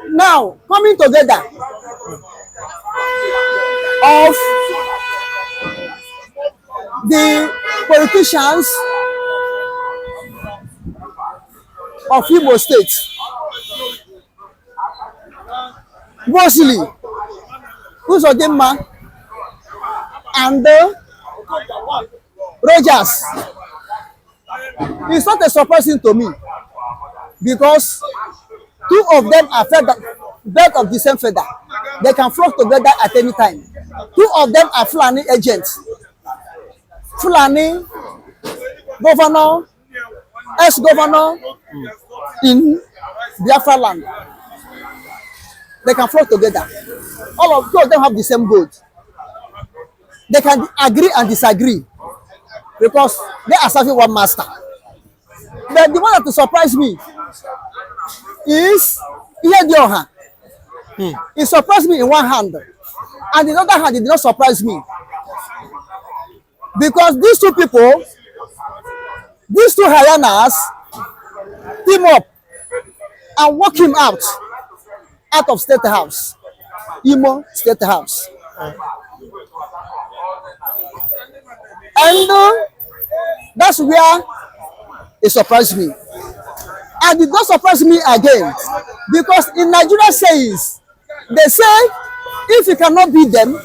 Now, coming together of the politicians of Igbo State, mostly Uzodimma and Rogers, it's not a surprise thing to me because two of them are bird of the same feather. They can flock together at any time. Two of them are Fulani agents. Fulani governor, ex-governor in Biafra land. They can flock together. Two of them have the same goal. They can agree and disagree because they are serving one master. But the one that surprised me is Ihedioha. It surprised me in one hand, and in the other hand, it did not surprise me. Because these two people, these two hyenas, team up and walk him out of State House, Imo State House. And that's where it surprised me. And it does surprise me again, because in Nigeria says, they say, if you cannot beat them,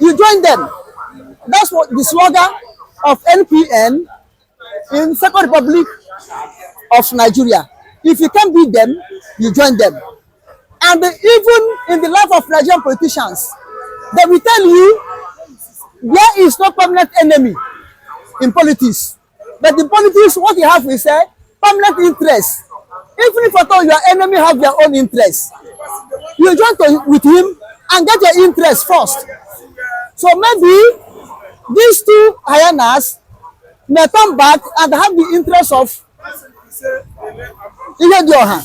you join them. That's what the slogan of NPN in Second Republic of Nigeria. If you can't beat them, you join them. And even in the life of Nigerian politicians, they will tell you there is no permanent enemy in politics. But in politics, what you have is a permanent interest. Even if at all your enemy have their own interest, you join with him and get your interest first. So maybe these two hyenas may come back and have the interest of Ihedioha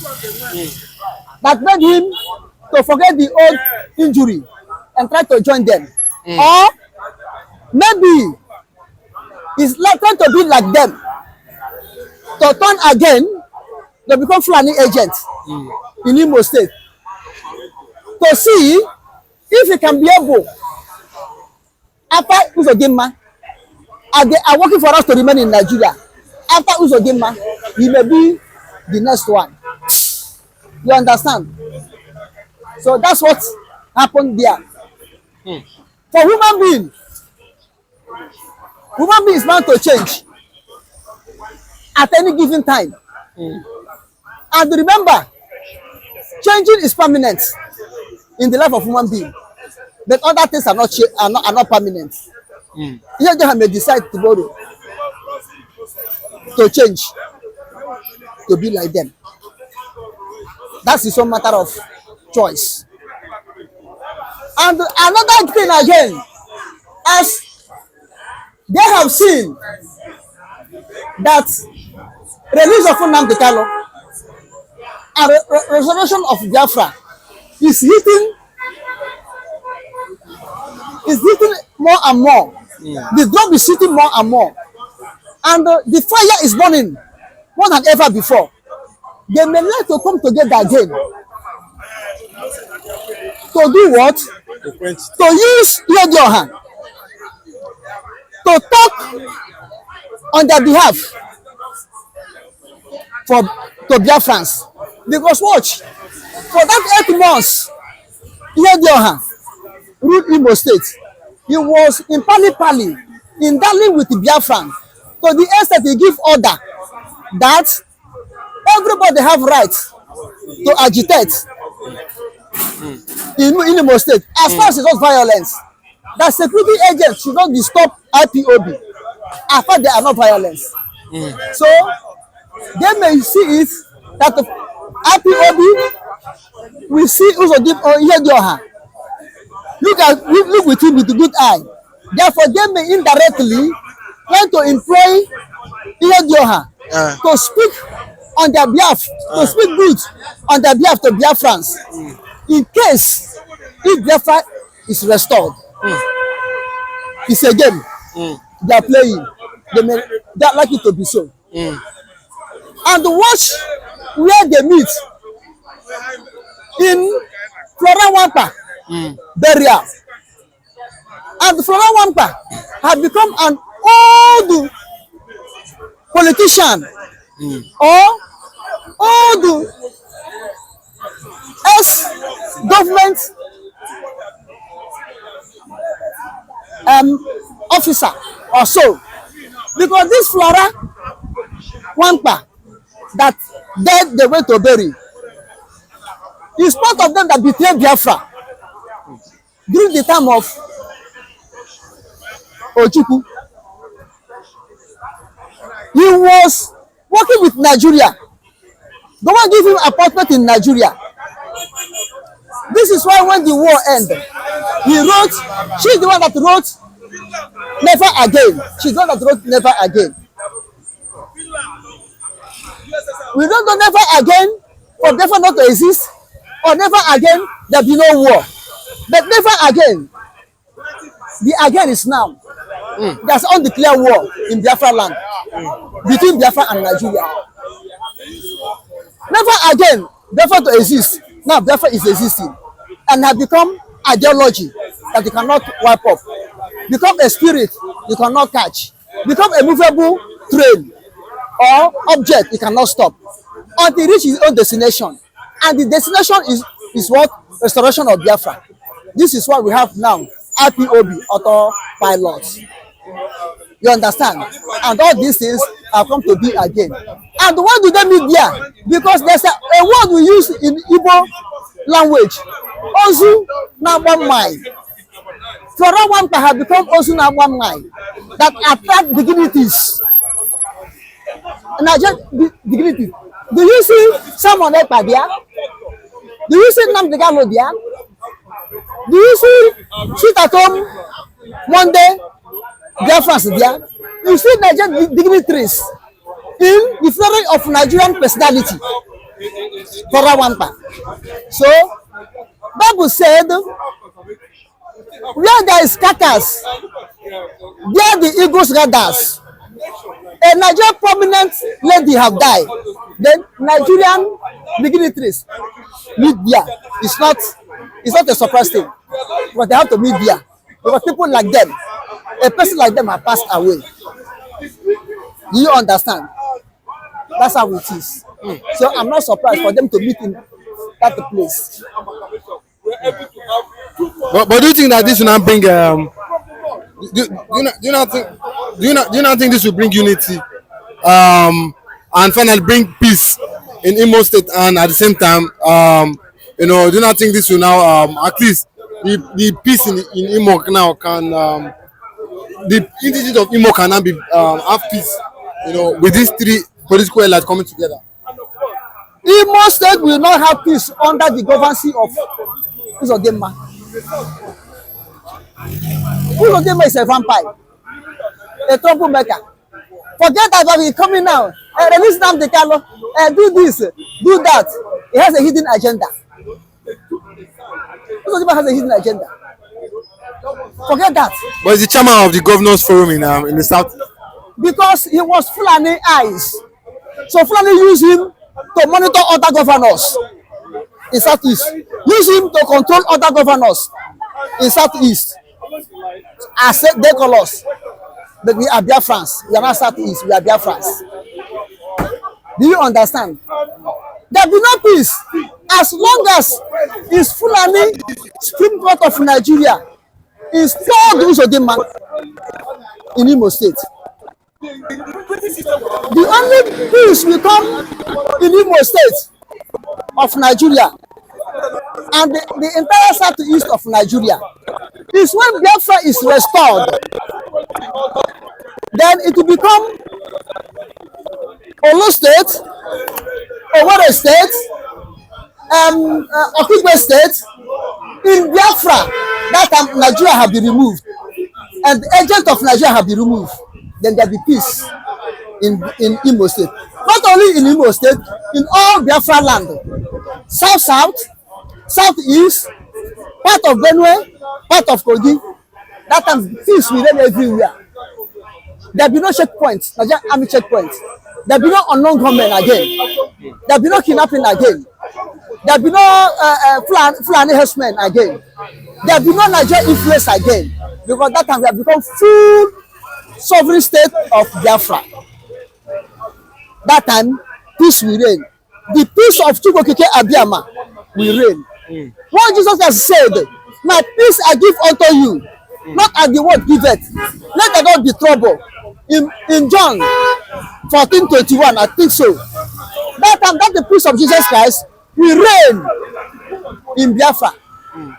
that made him to forget the old injury and try to join them. Or maybe he's trying to be like them, to turn again, to become Fulani agents in Imo State, to see if he can be able, after Uzodimma, and they are working for us to remain in Nigeria. After Uzodimma, he may be the next one. You understand? So that's what happened there. For human being is bound to change at any given time. And remember, changing is permanent in the life of human being, but other things are not permanent. Ihedioha may decide tomorrow to change, to be like them. That's his own matter of choice. And another thing again, as they have seen that release of Nnamdi Kanu and restoration of Biafra is hitting more and more. The drum is hitting more and more. And the fire is burning more than ever before. They may like to come together again. To do what? To use Ihedioha to talk on their behalf to Biafrans. Because watch, for that 8 months, Ihedioha ruled Imo State. He was in pali in dealing with the Biafran, to the extent he give order that everybody have right to agitate in Imo State, as far as it's not violence. That security agents should not disturb IPOB as far as they are not violence. So they may see it that the IPOB will see Uzodimma or Ihedioha. Look with him with a good eye. Therefore, they may indirectly try to employ Ihedioha to speak on their behalf, to speak good on their behalf to Biafrans, in case if Biafra is restored. It's a game they are playing. They are likely to be so. And watch where they meet in Wampa burial. And Flora Wampa had become an old politician or old ex-government officer or so. Because this Flora Wampa that dead they went to bury is part of them that betrayed Biafra during the time of Ojukwu. He was working with Nigeria. The one gave him appointment in Nigeria. This is why when the war ended, he wrote, she's the one that wrote Never Again. She's the one that wrote Never Again. We don't go never again for never not to exist, or never again there be no war. But never again, the again is now. There's undeclared war in Biafra land between Biafra and Nigeria. Never again, Biafra to exist. Now Biafra is existing and have become ideology that you cannot wipe off. Become a spirit you cannot catch. Become a movable train or object you cannot stop until it reaches its own destination. And the destination is what? Restoration of Biafra. This is what we have now. IPOB, autopilot. You understand? And all these things have come to be again. And why do they meet there? Because there's a word we use in Igbo language. Ozu Nabamai. Flora Wampa have become Ozu Nabamai that attract dignities. Nigerian dignity. Do you see someone like there? Do you see Namdegalo there? Do you see sit at home Monday? Biafrans there. You see Nigerian dignitaries in the flowering of Nigerian personality. Flora Wampa. So, Bible said, where there is carcass, there the eagles gathers. A Nigerian prominent lady have died. Then Nigerian dignitaries meet there. It's not a surprise thing, but they have to meet there because people like them, a person like them, have passed away. Do you understand? That's how it is. So I'm not surprised for them to meet in that place. But do you think that this will not bring do you not think this will bring unity and finally bring peace in Imo State, and at the same time do you not think this will now at least the peace in Imo now can the indigenous of Imo can now be have peace with these three political allies coming together? Imo State will not have peace under the governance of Uzodimma. Uzodimma is a vampire, a troublemaker. Forget about it coming now. Release them the Carlo and do this, do that. It has a hidden agenda. Uzodimma has a hidden agenda. Forget that. But he's the chairman of the governors forum in the south. Because he was Fulani eyes. So Fulani use him to monitor other governors in Southeast. Use him to control other governors in Southeast. As they call us, but we are Biafrans. We are not Southeast, we are Biafrans. Do you understand? There will be no peace as long as is Fulani Supreme Court of Nigeria is called Uzodimma in Imo State. The only peace will come in Imo State of Nigeria and the entire southeast of Nigeria is when Biafra is restored. Then it will become Olo State, Owerri State, Okigwe State. In Biafra, that time Nigeria have been removed and the agent of Nigeria have been removed. Then there will be peace in Imo State. Not only in Imo State, in all Biafra land. South, Southeast, part of Benue, part of Kogi. That time peace will reign everywhere. There will be no checkpoints, Nigerian army checkpoints. There will be no unknown gunmen again. There will be no kidnapping again. There be no Fulani herdsmen again. There be no Nigerian influence again, because that time we have become full sovereign state of Biafra. That time peace will reign. The peace of Chukwukeke Abiyama will reign. What Jesus has said, my peace I give unto you, not as the world giveth. Let there not be trouble. In John 14:21, I think so. That time, that the peace of Jesus Christ will reign in Biafra.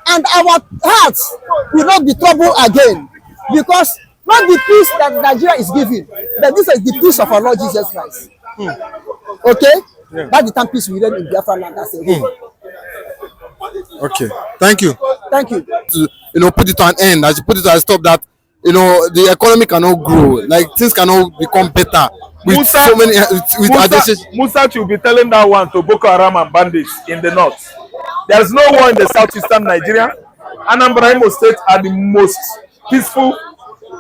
And our hearts will not be troubled again. Because not the peace that Nigeria is giving, but this is the peace of our Lord Jesus Christ. Okay? Yeah. That's the time peace will reign in Biafra land. That's it. Okay. Thank you. Thank you. To, put it to an end, as you put it to a stop that, the economy cannot grow. Like, things cannot become better. With Musa, so many, Musa will be telling that one to Boko Haram and bandits in the north. There is no war in the southeastern Nigeria. Anambra Imo State are the most peaceful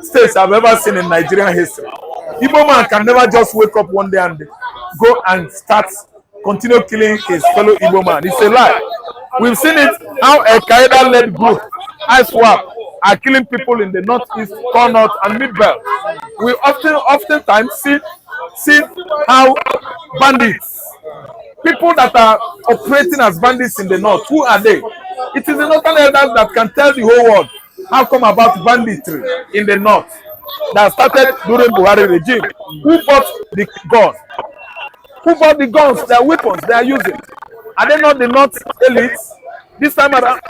states I've ever seen in Nigerian history. Igbo man can never just wake up one day and go and continue killing his fellow Igbo man. It's a lie. We've seen it how a Qaeda-led group, ISWAP, are killing people in the northeast, core north, and mid-belt. We oftentimes see how bandits, people that are operating as bandits in the north, who are they? It is the northern elders that can tell the whole world how come about banditry in the north that started during Buhari regime. Who bought the gun? Who bought the guns, their weapons they are using? Are they not the north elites? This time around,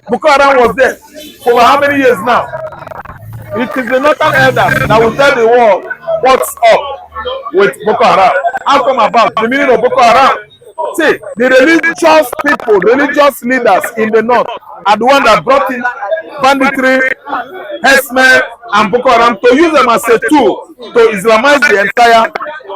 Boko Haram was there for how many years now? It is the northern elders that will tell the world what's up with Boko Haram. How come about the meaning of Boko Haram? See, the religious people, religious leaders in the north are the ones that brought in banditry, herdsmen, and Boko Haram to use them as a tool to Islamize the entire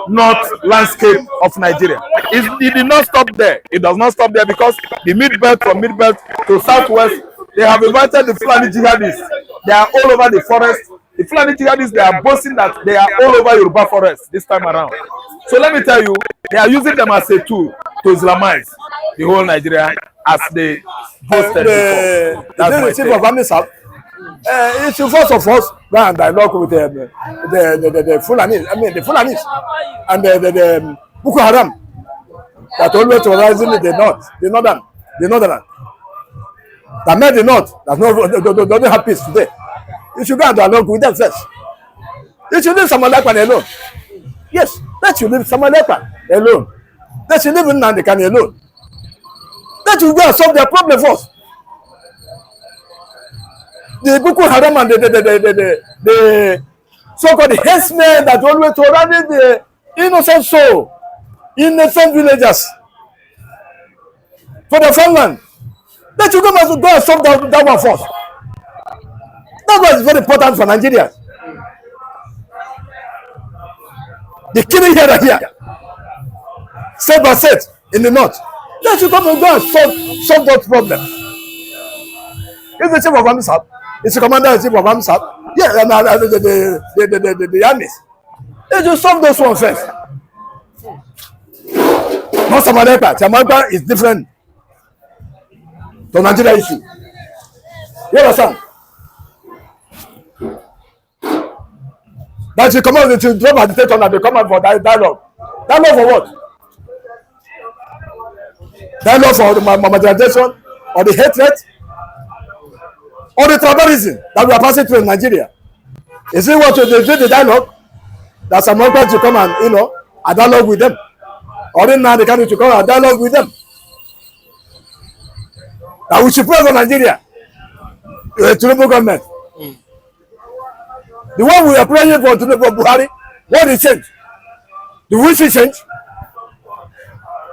north landscape of Nigeria. It did not stop there. It does not stop there because the mid-belt, from mid-belt to southwest, they have invited the Fulani jihadists. They are all over the forest. The Fulani jihadists, they are boasting that they are all over Yoruba forest this time around. So let me tell you, they are using them as a tool to Islamize the whole Nigeria as they boasted before. That's my chief of army, sir. It should first of all go and dialogue with the Fulanis, the Fulanis and the Boko Haram that always terrorizing the northern. That made the north that don't have peace today. You should go and dialogue with them first. You should leave Samalekwan alone. Yes, let you leave Samalekwan alone. Let you leave Nandekan alone. Let you go and solve their problem first. The Boko Haram and the so-called herdsmen that always terrorizing the innocent soul, innocent villagers for the farmland. Let you go and solve that one first. That one is very important for Nigeria. The killing here and here, state by state in the north. Let you come and go and solve that problem. If the chief of army, sir, it's the commander in chief of army, sir, yeah, the armies. Let you solve those ones first. Not Samareka. Samareka is different to Nigeria issue. You understand? That you come out to drop at the state and they come out for dialogue. Dialogue for what? Dialogue for the marginalization or the hatred or the tribalism that we are passing through in Nigeria. Is it what to do the dialogue? That some people to come and a dialogue with them. Or in now they come to come and dialogue with them. That we should pray for Nigeria. The Tinubu government. The one we are praying for today for Buhari, what is change? Do we see change?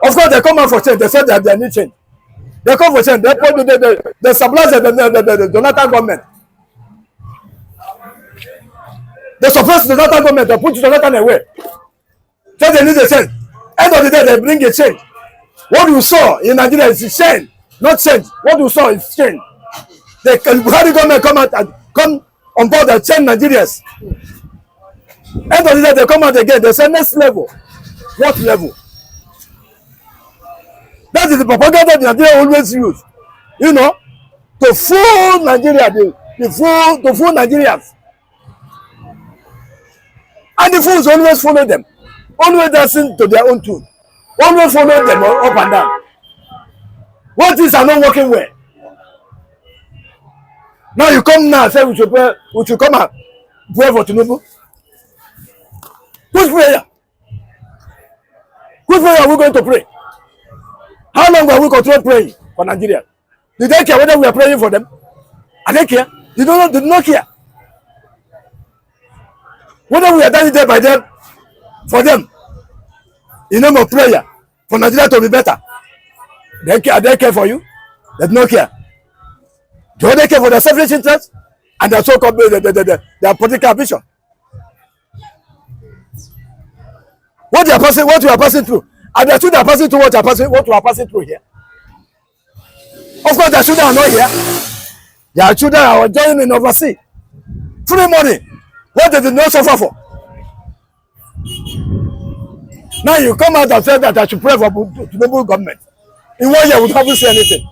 Of course, they come out for change. They said that they need change. They come for change. They suppress the Jonathan government. They suppress the Jonathan government. They put Jonathan away. So they need a change. End of the day, they bring a change. What you saw in Nigeria is change, not change. What you saw is change. The Buhari government come out and come on board and change Nigerians. End of the day, they come out again. They say next level. What level? That is the propaganda that they always use, you know, to fool Nigeria, to fool Nigerians. And the fools always follow them, always dancing to their own tune, always follow them up and down. What things are not working well? Now you come now and say we should come and pray for Tinubu. Whose prayer? Whose prayer are we going to pray? How long will we continue praying for Nigeria? Do they care whether we are praying for them? Are they care? They do not care. Whether we are dying day by day for them, in name of prayer, for Nigeria to be better. They care for you? They do not care. Do they care for their selfish interests and their so-called their political ambition? What you are passing through, and the children are passing through what you are passing through here. Of course, the children are not here. Their children are enjoying in overseas. Free money. What they did not suffer for. Now you come out and say that I should pray for the Tinubu government. In 1 year, we haven't seen anything.